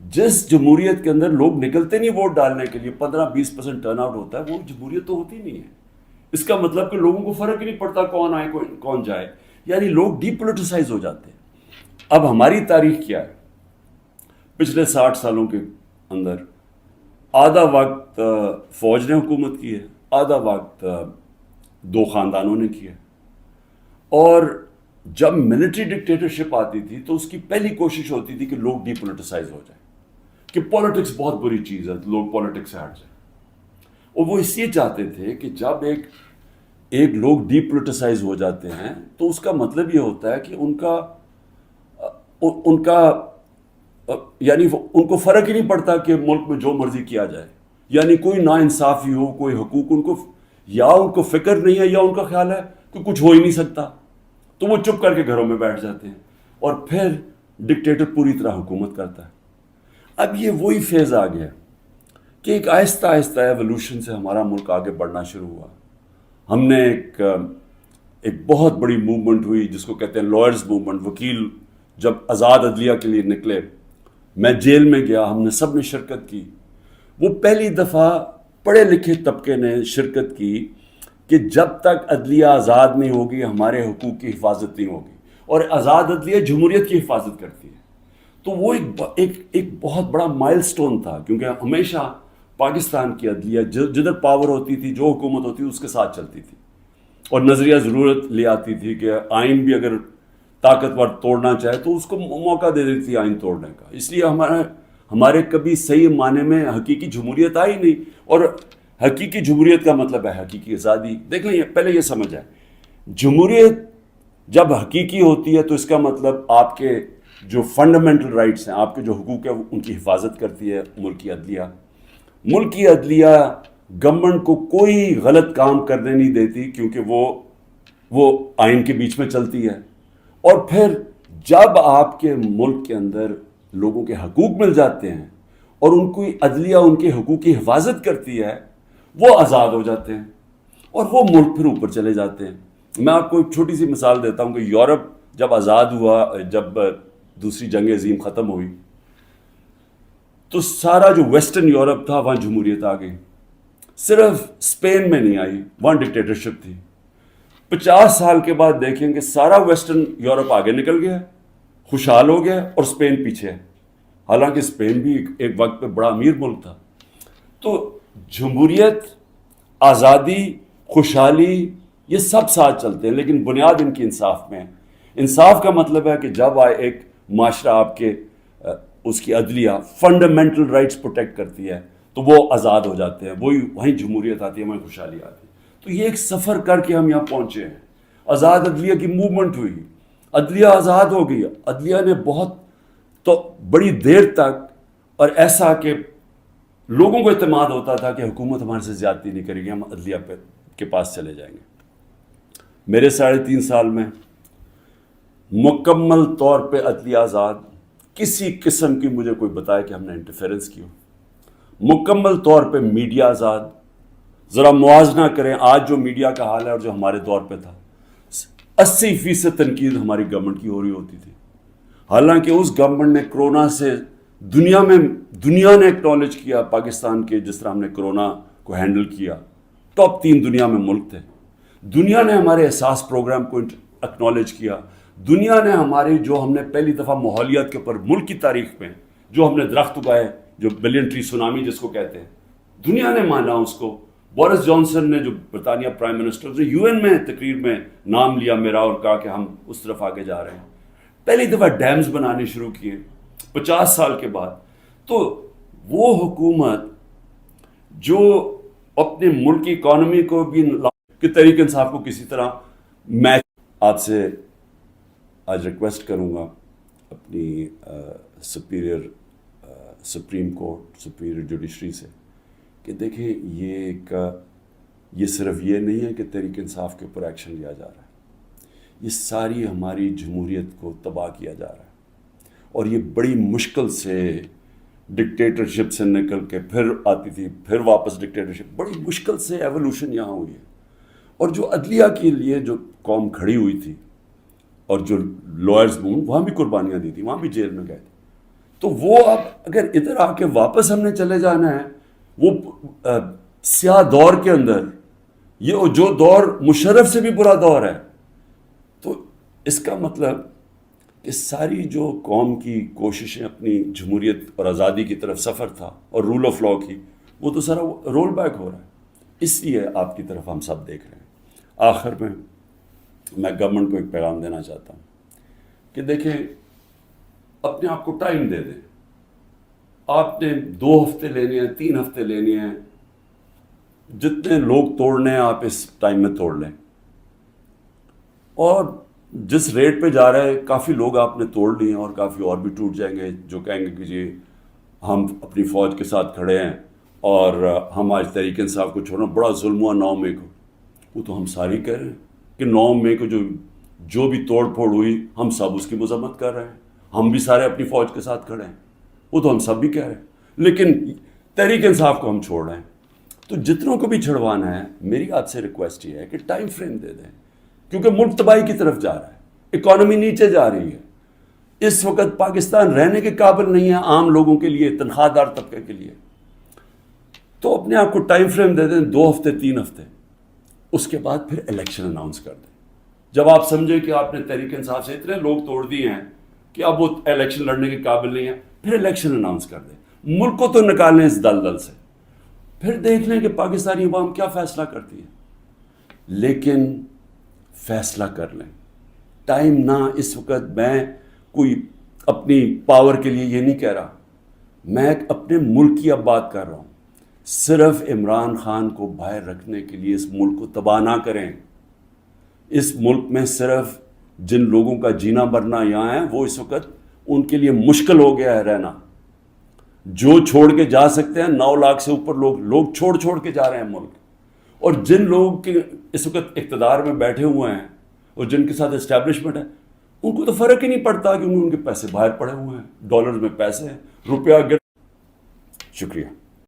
جس جمہوریت کے اندر لوگ نکلتے نہیں ووٹ ڈالنے کے لیے، 15-20% ٹرن آؤٹ ہوتا ہے، وہ جمہوریت تو ہوتی نہیں ہے. اس کا مطلب کہ لوگوں کو فرق ہی نہیں پڑتا کون آئے کون جائے، یعنی لوگ ڈی پولیٹیسائز ہو جاتے ہیں. اب ہماری تاریخ کیا ہے؟ پچھلے 60 سالوں کے اندر آدھا وقت فوج نے حکومت کی ہے، آدھا وقت دو خاندانوں نے کیا. اور جب ملٹری ڈکٹیٹرشپ آتی تھی تو اس کی پہلی کوشش ہوتی تھی کہ لوگ ڈی پولیٹیسائز ہو جائیں، کہ پولیٹکس بہت بری چیز ہے، لوگ پولیٹکس سے ہٹ جائیں. اور وہ اس لیے چاہتے تھے کہ جب ایک لوگ ڈی پولیٹیسائز ہو جاتے ہیں تو اس کا مطلب یہ ہوتا ہے کہ ان کا یعنی ان کو فرق ہی نہیں پڑتا کہ ملک میں جو مرضی کیا جائے، یعنی کوئی نا انصافی ہو، کوئی حقوق ان کو فکر نہیں ہے، یا ان کا خیال ہے کہ کچھ ہو ہی نہیں سکتا، تو وہ چپ کر کے گھروں میں بیٹھ جاتے ہیں اور پھر ڈکٹیٹر پوری طرح حکومت کرتا ہے. اب یہ وہی فیز آ گیا کہ ایک آہستہ آہستہ ایوولوشن سے ہمارا ملک آگے بڑھنا شروع ہوا. ہم نے ایک بہت بڑی موومنٹ ہوئی جس کو کہتے ہیں لائرز موومنٹ. وکیل جب آزاد عدلیہ کے لیے نکلے، میں جیل میں گیا، ہم نے سب نے شرکت کی. وہ پہلی دفعہ پڑھے لکھے طبقے نے شرکت کی کہ جب تک عدلیہ آزاد نہیں ہوگی ہمارے حقوق کی حفاظت نہیں ہوگی، اور آزاد عدلیہ جمہوریت کی حفاظت کرتی ہے. تو وہ ایک بہت بڑا مائل سٹون تھا، کیونکہ ہمیشہ پاکستان کی عدلیہ جدھر پاور ہوتی تھی، جو حکومت ہوتی تھی اس کے ساتھ چلتی تھی، اور نظریہ ضرورت لے آتی تھی کہ آئین بھی اگر طاقتور توڑنا چاہے تو اس کو موقع دے دیتی تھی آئین توڑنے کا. اس لیے ہمارے کبھی صحیح معنی میں حقیقی جمہوریت آئی نہیں. اور حقیقی جمہوریت کا مطلب ہے حقیقی آزادی. دیکھ لیں، پہلے یہ سمجھ آئے، جمہوریت جب حقیقی ہوتی ہے تو اس کا مطلب آپ کے جو فنڈامنٹل رائٹس ہیں، آپ کے جو حقوق ہیں، ان کی حفاظت کرتی ہے ملکی عدلیہ. ملکی عدلیہ گورنمنٹ کو کوئی غلط کام کرنے نہیں دیتی، کیونکہ وہ آئین کے بیچ میں چلتی ہے. اور پھر جب آپ کے ملک کے اندر لوگوں کے حقوق مل جاتے ہیں اور ان کی عدلیہ ان کے حقوق کی حفاظت کرتی ہے، وہ آزاد ہو جاتے ہیں اور وہ ملک پھر اوپر چلے جاتے ہیں. میں آپ کو ایک چھوٹی سی مثال دیتا ہوں کہ یورپ جب آزاد ہوا، جب دوسری جنگ عظیم ختم ہوئی، تو سارا جو ویسٹرن یورپ تھا وہاں جمہوریت آ گئی. صرف اسپین میں نہیں آئی، وہاں ڈکٹیٹرشپ تھی. 50 سال کے بعد دیکھیں کہ سارا ویسٹرن یورپ آگے نکل گیا، خوشحال ہو گیا، اور اسپین پیچھے ہے، حالانکہ اسپین بھی ایک وقت پہ بڑا امیر ملک تھا. تو جمہوریت، آزادی، خوشحالی، یہ سب ساتھ چلتے ہیں، لیکن بنیاد ان کی انصاف میں ہے. انصاف کا مطلب ہے کہ جب ایک معاشرہ آپ کے اس کی عدلیہ فنڈامنٹل رائٹس پروٹیکٹ کرتی ہے تو وہ آزاد ہو جاتے ہیں، وہیں جمہوریت آتی ہے، وہیں خوشحالی آتی ہے. تو یہ ایک سفر کر کے ہم یہاں پہنچے ہیں. آزاد عدلیہ کی موومنٹ ہوئی، عدلیہ آزاد ہو گئی. عدلیہ نے بہت تو بڑی دیر تک، اور ایسا کہ لوگوں کو اعتماد ہوتا تھا کہ حکومت ہمارے سے زیادتی نہیں کرے گی، ہم عدلیہ کے پاس چلے جائیں گے. میرے 3.5 سال میں مکمل طور پہ عدلیہ آزاد، کسی قسم کی مجھے کوئی بتائے کہ ہم نے انٹرفیرنس کی ہو. مکمل طور پہ میڈیا آزاد. ذرا موازنہ کریں آج جو میڈیا کا حال ہے اور جو ہمارے دور پہ تھا. 80% تنقید ہماری گورنمنٹ کی ہو رہی ہوتی تھی، حالانکہ اس گورنمنٹ نے کرونا سے دنیا نے ایکنالج کیا پاکستان کے، جس طرح ہم نے کرونا کو ہینڈل کیا. ٹاپ 3 دنیا میں ملک تھے. دنیا نے ہمارے احساس پروگرام کو ایکنالج کیا. دنیا نے ہمارے جو ہم نے پہلی دفعہ ماحولیات کے اوپر ملک کی تاریخ میں جو ہم نے درخت اگائے، جو بلین ٹری سونامی جس کو کہتے ہیں، دنیا نے مانا اس کو. بورس جانسن نے، جو برطانیہ پرائم منسٹر، نے یو این میں تقریر میں نام لیا میرا اور کہا کہ ہم اس طرف آگے جا رہے ہیں. پہلی دفعہ ڈیمز بنانے شروع کیے 50 سال کے بعد. تو وہ حکومت جو اپنے ملک کی اکانومی کو بھی کہ تحریک انصاف کو کسی طرح، میں آپ سے آج ریکویسٹ کروں گا اپنی سپریم کورٹ، سپیریئر جوڈیشری سے، کہ دیکھیں یہ صرف یہ نہیں ہے کہ تحریک انصاف کے اوپر ایکشن لیا جا رہا ہے، یہ ساری ہماری جمہوریت کو تباہ کیا جا رہا ہے. اور یہ بڑی مشکل سے ڈکٹیٹرشپ سے نکل کے پھر آتی تھی، پھر واپس ڈکٹیٹرشپ، بڑی مشکل سے ایوولوشن یہاں ہوئی ہے. اور جو عدلیہ کے لیے جو قوم کھڑی ہوئی تھی اور جو لائرز موومنٹ، وہاں بھی قربانیاں دی تھی، وہاں بھی جیل میں گئے تھے. تو وہ اب اگر ادھر آ کے واپس ہم نے چلے جانا ہے وہ سیاہ دور کے اندر، یہ جو دور مشرف سے بھی برا دور ہے، تو اس کا مطلب کہ ساری جو قوم کی کوششیں اپنی جمہوریت اور آزادی کی طرف سفر تھا اور رول آف لاء کی، وہ تو سارا رول بیک ہو رہا ہے. اس لیے آپ کی طرف ہم سب دیکھ رہے ہیں. آخر میں گورنمنٹ کو ایک پیغام دینا چاہتا ہوں کہ دیکھیں، اپنے آپ کو ٹائم دے دیں. آپ نے 2 ہفتے لینے ہیں، 3 ہفتے لینے ہیں، جتنے لوگ توڑنے ہیں آپ اس ٹائم میں توڑ لیں. اور جس ریٹ پہ جا رہے ہیں کافی لوگ آپ نے توڑ لیے ہیں اور کافی اور بھی ٹوٹ جائیں گے جو کہیں گے کہ جی ہم اپنی فوج کے ساتھ کھڑے ہیں اور ہم آج تحریک انصاف کو چھوڑنا، بڑا ظلم ہوا 9 مئی کو. وہ تو ہم ساری کہہ رہے ہیں کہ 9 مئی کو جو بھی توڑ پھوڑ ہوئی ہم سب اس کی مذمت کر رہے ہیں، ہم بھی سارے اپنی فوج کے ساتھ کھڑے ہیں. وہ تو ہم سب بھی کہہ رہے ہیں، لیکن تحریک انصاف کو ہم چھوڑ رہے ہیں. تو جتنوں کو بھی چھڑوانا ہے، میری آپ سے ریکویسٹ یہ ہے کہ ٹائم فریم دے دیں، کیونکہ ملک تباہی کی طرف جا رہا ہے، اکانومی نیچے جا رہی ہے. اس وقت پاکستان رہنے کے قابل نہیں ہے عام لوگوں کے لیے، تنخواہ دار طبقے کے لیے. تو اپنے آپ کو ٹائم فریم دے دیں، 2 ہفتے 3 ہفتے، اس کے بعد پھر الیکشن اناؤنس کر دیں. جب آپ سمجھیں کہ آپ نے تحریک انصاف سے اتنے لوگ توڑ دیے ہیں کہ اب وہ الیکشن لڑنے کے قابل نہیں ہے، پھر الیکشن اناؤنس کر دیں. ملک کو تو نکالیں اس دلدل سے، پھر دیکھ لیں کہ پاکستانی عوام کیا فیصلہ کرتی ہے. لیکن فیصلہ کر لیں، ٹائم نہ. اس وقت میں کوئی اپنی پاور کے لیے یہ نہیں کہہ رہا، میں اپنے ملک کی اب بات کر رہا ہوں. صرف عمران خان کو باہر رکھنے کے لیے اس ملک کو تباہ نہ کریں. اس ملک میں صرف جن لوگوں کا جینا مرنا یہاں ہے، وہ اس وقت ان کے لیے مشکل ہو گیا ہے رہنا. جو چھوڑ کے جا سکتے ہیں 9 لاکھ سے اوپر لوگ چھوڑ کے جا رہے ہیں ملک. اور جن لوگ کے اس وقت اقتدار میں بیٹھے ہوئے ہیں اور جن کے ساتھ اسٹیبلشمنٹ ہے، ان کو تو فرق ہی نہیں پڑتا کہ ان کے پیسے باہر پڑے ہوئے ہیں، ڈالرز میں پیسے ہیں، روپیہ گر. شکریہ.